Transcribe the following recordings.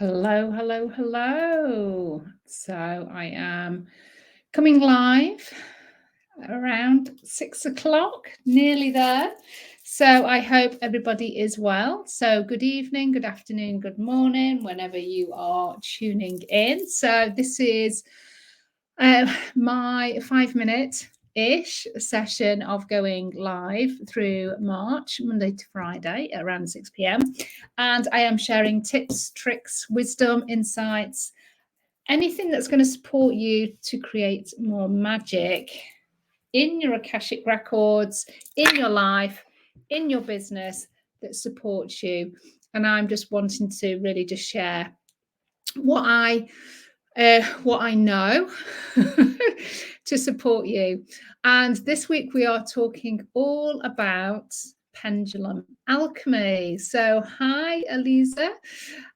Hello, hello, hello. So I am coming live around 6 o'clock, nearly there. So I hope everybody is well. So good evening, good afternoon, good morning, whenever you are tuning in. So this is my 5-minute-ish session of going live through March, Monday to Friday at around 6 p.m. And I am sharing tips, tricks, wisdom, insights, anything that's going to support you to create more magic in your Akashic records, in your life, in your business that supports you. And I'm just wanting to really just share what I know to support you. And this week we are talking all about pendulum alchemy. So hi, Eliza.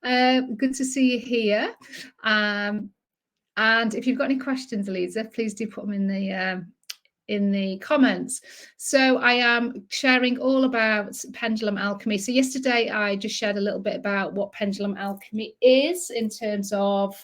Good to see you here. And if you've got any questions, Eliza, please do put them in the comments. So I am sharing all about pendulum alchemy. So yesterday I just shared a little bit about what pendulum alchemy is in terms of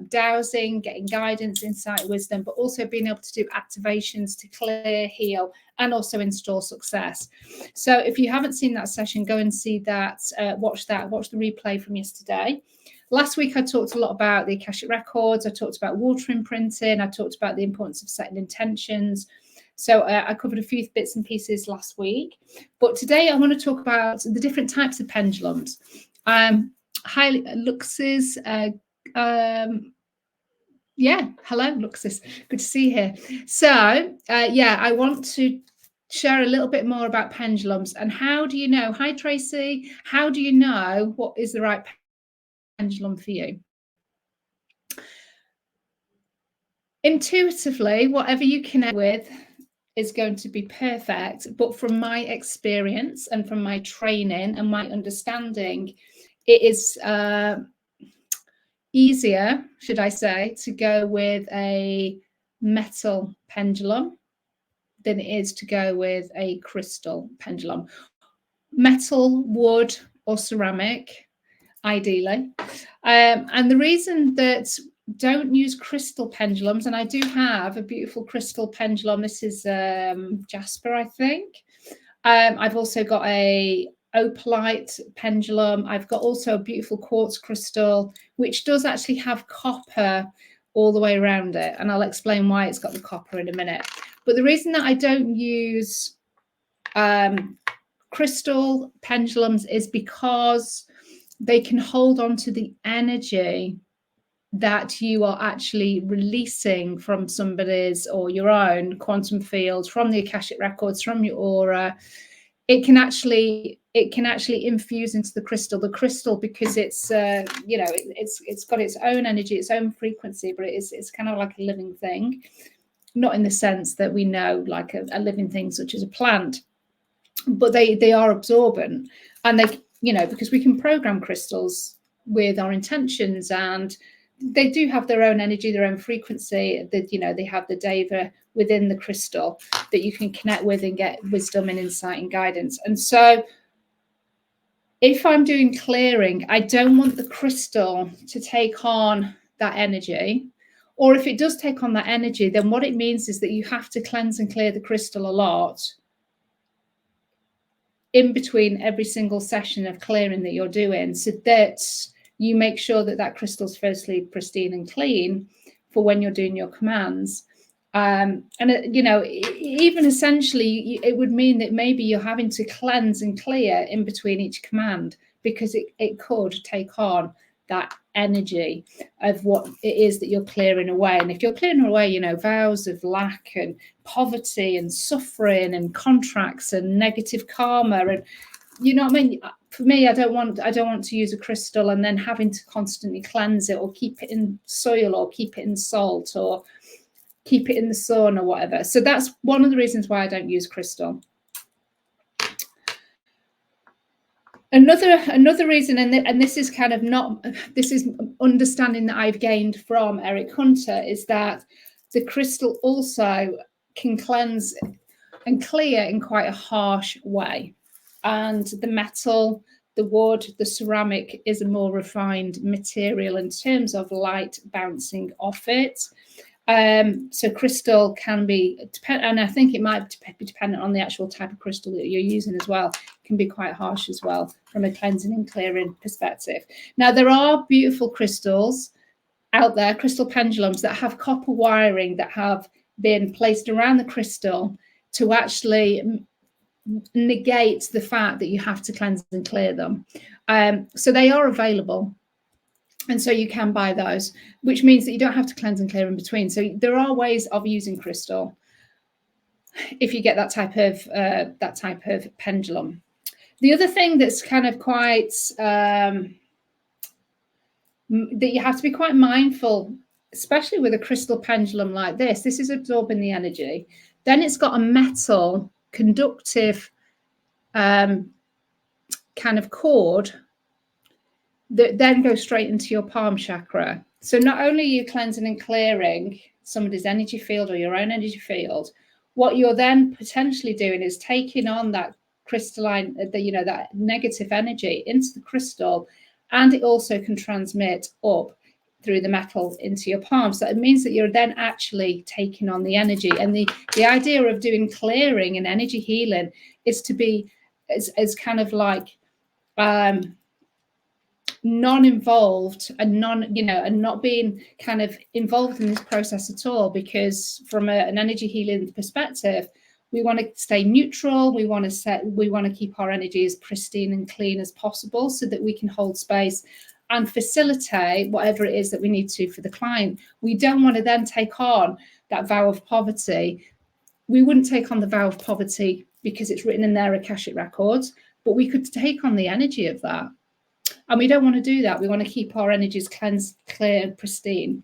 dowsing, getting guidance, insight, wisdom, but also being able to do activations to clear, heal, and also install success. So if you haven't seen that session, go and see that, watch the replay from yesterday. Last week, I talked a lot about the Akashic Records. I talked about water imprinting. I talked about the importance of setting intentions. So I covered a few bits and pieces last week. But today, I want to talk about the different types of pendulums. Hi, Luxus. Yeah, hello, Luxus. Good to see you here. So, yeah, I want to share a little bit more about pendulums and how do you know? Hi, Tracy. How do you know what is the right pendulum for you? Intuitively, whatever you connect with is going to be perfect. But from my experience and from my training and my understanding, it is easier, should I say, to go with a metal pendulum than it is to go with a crystal pendulum. Metal, wood, or ceramic, ideally. And the reason that don't use crystal pendulums, and I do have a beautiful crystal pendulum. This is Jasper, I think. I've also got a opalite pendulum. I've got also a beautiful quartz crystal, which does actually have copper all the way around it. And I'll explain why it's got the copper in a minute. But the reason that I don't use crystal pendulums is because they can hold on to the energy that you are actually releasing from somebody's or your own quantum field, from the Akashic records, from your aura. It can actually infuse into the crystal because it's it's got its own energy, its own frequency, but it's kind of like a living thing, not in the sense that we know like a living thing such as a plant, but they are absorbent, and they, because we can program crystals with our intentions, and they do have their own energy, their own frequency, that they have the deva within the crystal that you can connect with and get wisdom and insight and guidance. And so if I'm doing clearing, I don't want the crystal to take on that energy. Or if it does take on that energy, then what it means is that you have to cleanse and clear the crystal a lot in between every single session of clearing that you're doing, so that you make sure that that crystal's firstly pristine and clean for when you're doing your commands. And even essentially, it would mean that maybe you're having to cleanse and clear in between each command, because it could take on that energy of what it is that you're clearing away. And if you're clearing away, vows of lack and poverty and suffering and contracts and negative karma, and what I mean, for me, I don't want to use a crystal and then having to constantly cleanse it or keep it in soil or keep it in salt or keep it in the sun or whatever. So that's one of the reasons why I don't use crystal. Another reason, and this is kind of this is understanding that I've gained from Eric Hunter, is that the crystal also can cleanse and clear in quite a harsh way. And the metal the wood, the ceramic is a more refined material in terms of light bouncing off it. So crystal can be, and I think it might be dependent on the actual type of crystal that you're using as well. It can be quite harsh as well from a cleansing and clearing perspective. Now, there are beautiful crystals out there, crystal pendulums that have copper wiring that have been placed around the crystal to actually negate the fact that you have to cleanse and clear them. So they are available. And so you can buy those, which means that you don't have to cleanse and clear in between. So there are ways of using crystal if you get that type of pendulum. The other thing that's kind of quite that you have to be quite mindful, especially with a crystal pendulum like this. This is absorbing the energy. Then it's got a metal conductive kind of cord that then goes straight into your palm chakra. So not only are you cleansing and clearing somebody's energy field or your own energy field, what you're then potentially doing is taking on that crystalline, that negative energy into the crystal, and it also can transmit up through the metal into your palm. So it means that you're then actually taking on the energy. And the idea of doing clearing and energy healing is to be as kind of like non-involved and not being kind of involved in this process at all, because from an energy healing perspective, we want to stay neutral. We want to keep our energy as pristine and clean as possible so that we can hold space and facilitate whatever it is that we need to for the client. We don't want to then take on that vow of poverty. We wouldn't take on the vow of poverty because it's written in their Akashic records, but we could take on the energy of that. And we don't want to do that. We want to keep our energies cleansed, clear, and pristine.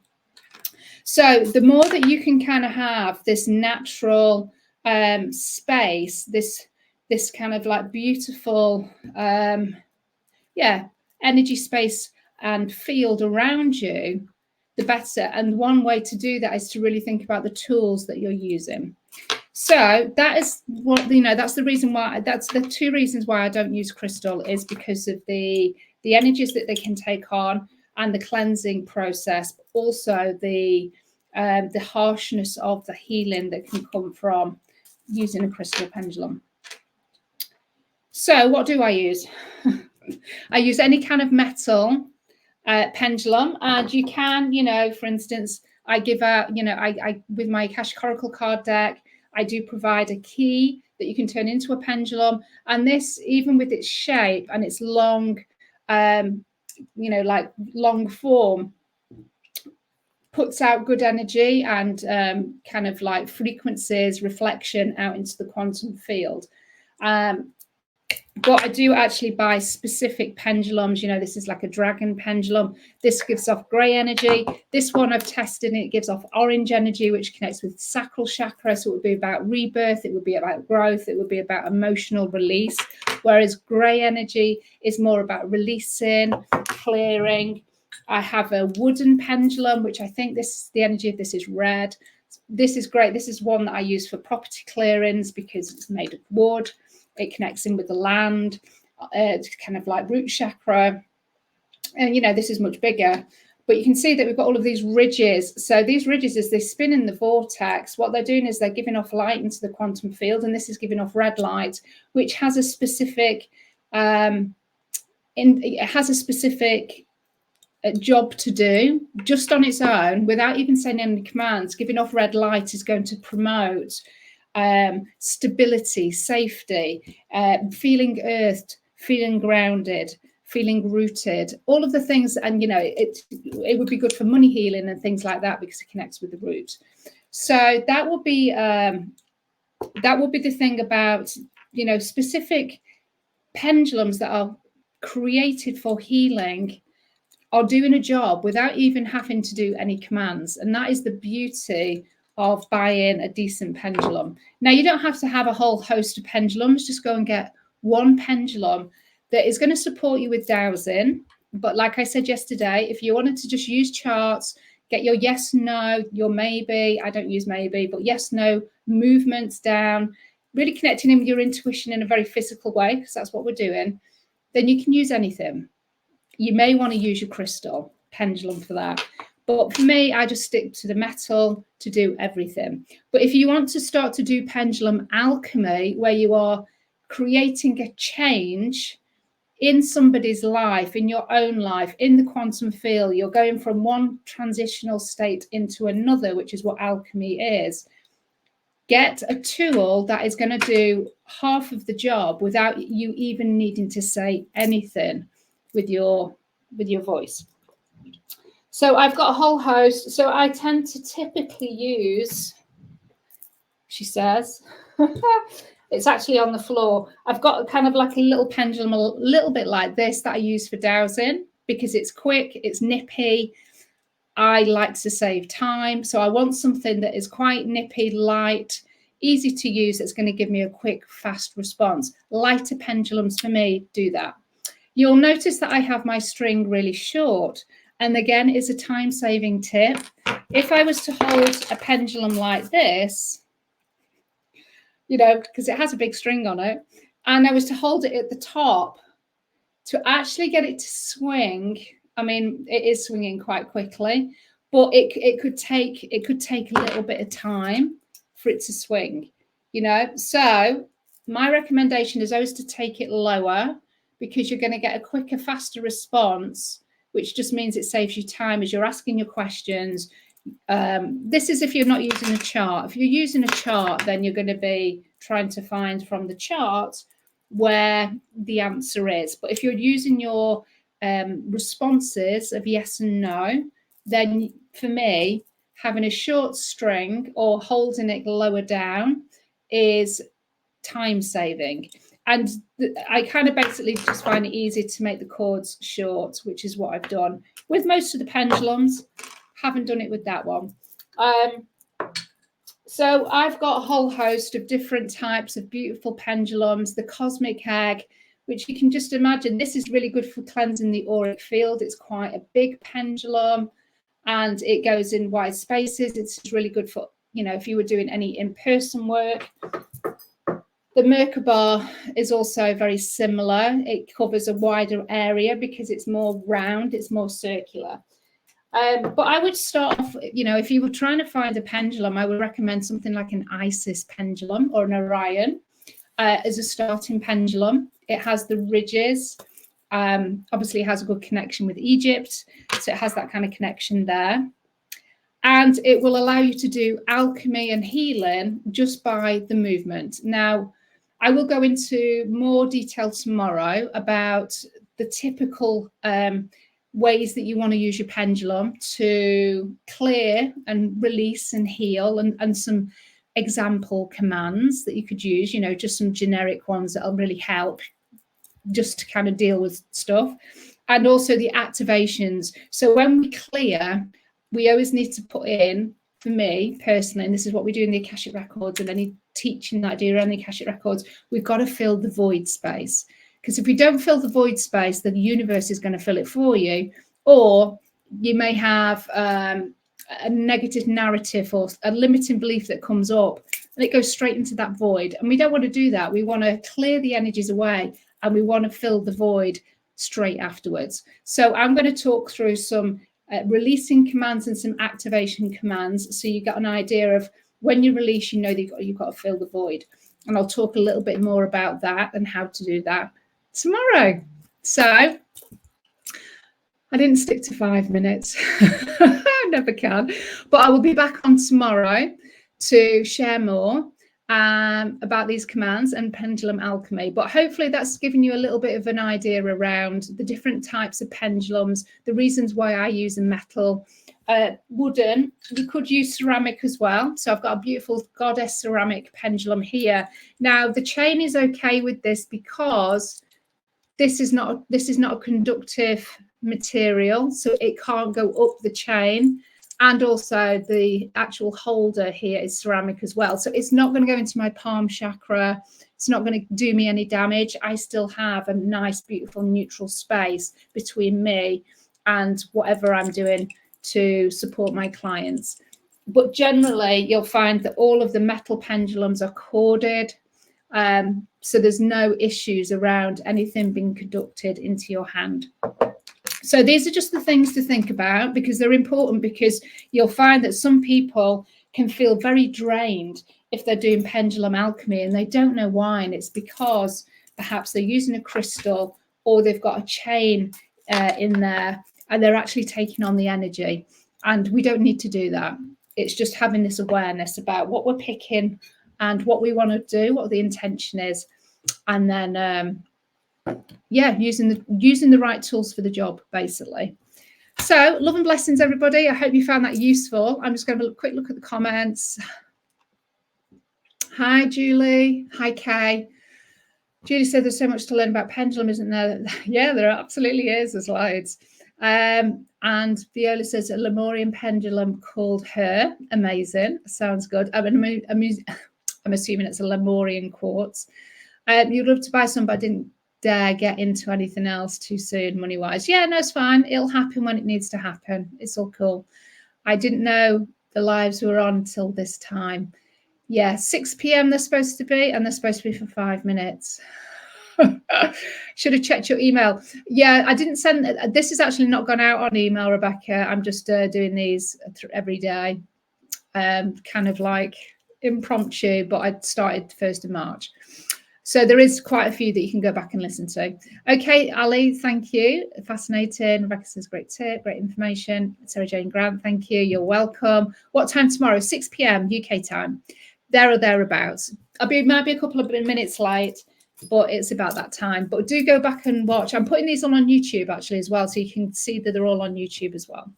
So the more that you can kind of have this natural space, this kind of like beautiful, energy space and field around you, the better. And one way to do that is to really think about the tools that you're using. So that is what, that's the reason why, that's the two reasons why I don't use crystal, is because of the energies that they can take on and the cleansing process, but also the harshness of the healing that can come from using a crystal pendulum. So what do I use? I use any kind of metal pendulum, and you can, for instance, I give out, I with my Akashic Oracle card deck, I do provide a key that you can turn into a pendulum, and this, even with its shape and its long, like long form, puts out good energy and kind of like frequencies, reflection out into the quantum field. But I do actually buy specific pendulums. This is like a dragon pendulum. This gives off grey energy. This one I've tested, and it gives off orange energy, which connects with sacral chakra. So it would be about rebirth. It would be about growth. It would be about emotional release. Whereas grey energy is more about releasing, clearing. I have a wooden pendulum, which I think the energy of this is red. This is great. This is one that I use for property clearings because it's made of wood. It connects in with the land, kind of like root chakra. And, this is much bigger. But you can see that we've got all of these ridges. So these ridges, as they spin in the vortex, what they're doing is they're giving off light into the quantum field. And this is giving off red light, which has a specific, job to do just on its own without even saying any commands. Giving off red light is going to promote stability, safety, feeling earthed, feeling grounded, feeling rooted, all of the things. And it would be good for money healing and things like that because it connects with the root. So that would be the thing about specific pendulums that are created for healing are doing a job without even having to do any commands. And that is the beauty of buying a decent pendulum. Now, you don't have to have a whole host of pendulums. Just go and get one pendulum that is going to support you with dowsing. But like I said yesterday, if you wanted to just use charts, get your yes, no, your maybe, I don't use maybe, but yes, no movements down, really connecting in with your intuition in a very physical way, because that's what we're doing. then you can use anything. You may want to use your crystal pendulum for that. But for me, I just stick to the metal to do everything. But if you want to start to do pendulum alchemy, where you are creating a change in somebody's life, in your own life, in the quantum field, you're going from one transitional state into another, which is what alchemy is. Get a tool that is going to do half of the job without you even needing to say anything with your voice. So I've got a whole host. So I tend to typically use, she says, it's actually on the floor. I've got kind of like a little pendulum, a little bit like this, that I use for dowsing because it's quick, it's nippy. I like to save time. So I want something that is quite nippy, light, easy to use. That's going to give me a quick, fast response. Lighter pendulums for me do that. You'll notice that I have my string really short. And again, it's a time-saving tip. If I was to hold a pendulum like this, you know, because it has a big string on it, and I was to hold it at the top, to actually get it to swing, I mean, it is swinging quite quickly, but it could take a little bit of time for it to swing, you know. So my recommendation is always to take it lower, because you're going to get a quicker, faster response, which just means it saves you time as you're asking your questions. This is if you're not using a chart. If you're using a chart, then you're going to be trying to find from the chart where the answer is. But if you're using your responses of yes and no, then for me, having a short string or holding it lower down is time saving. And I kind of basically just find it easy to make the chords short, which is what I've done with most of the pendulums. Haven't done it with that one. So I've got a whole host of different types of beautiful pendulums. The Cosmic Egg, which you can just imagine, this is really good for cleansing the auric field. It's quite a big pendulum and it goes in wide spaces. It's really good for, you know, if you were doing any in-person work. The Merkaba is also very similar. It covers a wider area because it's more round, it's more circular. But I would start off, you know, if you were trying to find a pendulum, I would recommend something like an Isis pendulum or an Orion as a starting pendulum. It has the ridges. Obviously, it has a good connection with Egypt, so it has that kind of connection there. And it will allow you to do alchemy and healing just by the movement. Now, I will go into more detail tomorrow about the typical ways that you want to use your pendulum to clear and release and heal, and some example commands that you could use, you know, just some generic ones that'll really help just to kind of deal with stuff. And also the activations. So when we clear, we always need to put in, for me personally, and this is what we do in the Akashic Records and any teaching that I do around the Akashic Records, we've got to fill the void space. Because if we don't fill the void space, then the universe is going to fill it for you. Or you may have a negative narrative or a limiting belief that comes up and it goes straight into that void. And we don't want to do that. We want to clear the energies away and we want to fill the void straight afterwards. So I'm going to talk through some releasing commands and some activation commands, so you get an idea of when you release, you know that you've got to fill the void. And I'll talk a little bit more about that and how to do that tomorrow. So I didn't stick to 5 minutes. I never can. But I will be back on tomorrow to share more about these commands and pendulum alchemy. But hopefully that's given you a little bit of an idea around the different types of pendulums, the reasons why I use a metal, wooden. You could use ceramic as well. So I've got a beautiful goddess ceramic pendulum here. Now the chain is okay with this because this is not a conductive material, so it can't go up the chain. And also the actual holder here is ceramic as well. So it's not going to go into my palm chakra. It's not going to do me any damage. I still have a nice, beautiful, neutral space between me and whatever I'm doing to support my clients. But generally, you'll find that all of the metal pendulums are corded. So there's no issues around anything being conducted into your hand. So these are just the things to think about, because they're important, because you'll find that some people can feel very drained if they're doing pendulum alchemy and they don't know why. And it's because perhaps they're using a crystal or they've got a chain in there and they're actually taking on the energy. And we don't need to do that. It's just having this awareness about what we're picking and what we want to do, what the intention is. And then, yeah, using the right tools for the job, basically. So love and blessings, everybody. I hope you found that useful. I'm just going to have a quick look at the comments. Hi, Julie. Hi, Kay. Julie said there's so much to learn about pendulum, isn't there? Yeah, there absolutely is. There's loads. And Viola says a Lemurian pendulum called her. Amazing. Sounds good. I'm assuming it's a Lemurian quartz. You'd love to buy some, but I didn't dare get into anything else too soon, money-wise. Yeah, no, it's fine. It'll happen when it needs to happen. It's all cool. I didn't know the lives were on till this time. Yeah, 6 p.m. they're supposed to be, and they're supposed to be for 5 minutes. Should have checked your email. Yeah, I didn't send. This has actually not gone out on email, Rebecca. I'm just doing these every day, kind of like impromptu, but I started 1st of March. So there is quite a few that you can go back and listen to. Okay, Ali, thank you. Fascinating. Rebecca says, great tip, great information. Sarah Jane Grant, thank you. You're welcome. What time tomorrow? 6 p.m. UK time. There or thereabouts. Might be a couple of minutes late, but it's about that time. But do go back and watch. I'm putting these on YouTube actually as well, so you can see that they're all on YouTube as well.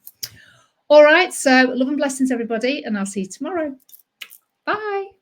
All right, so love and blessings, everybody, and I'll see you tomorrow. Bye.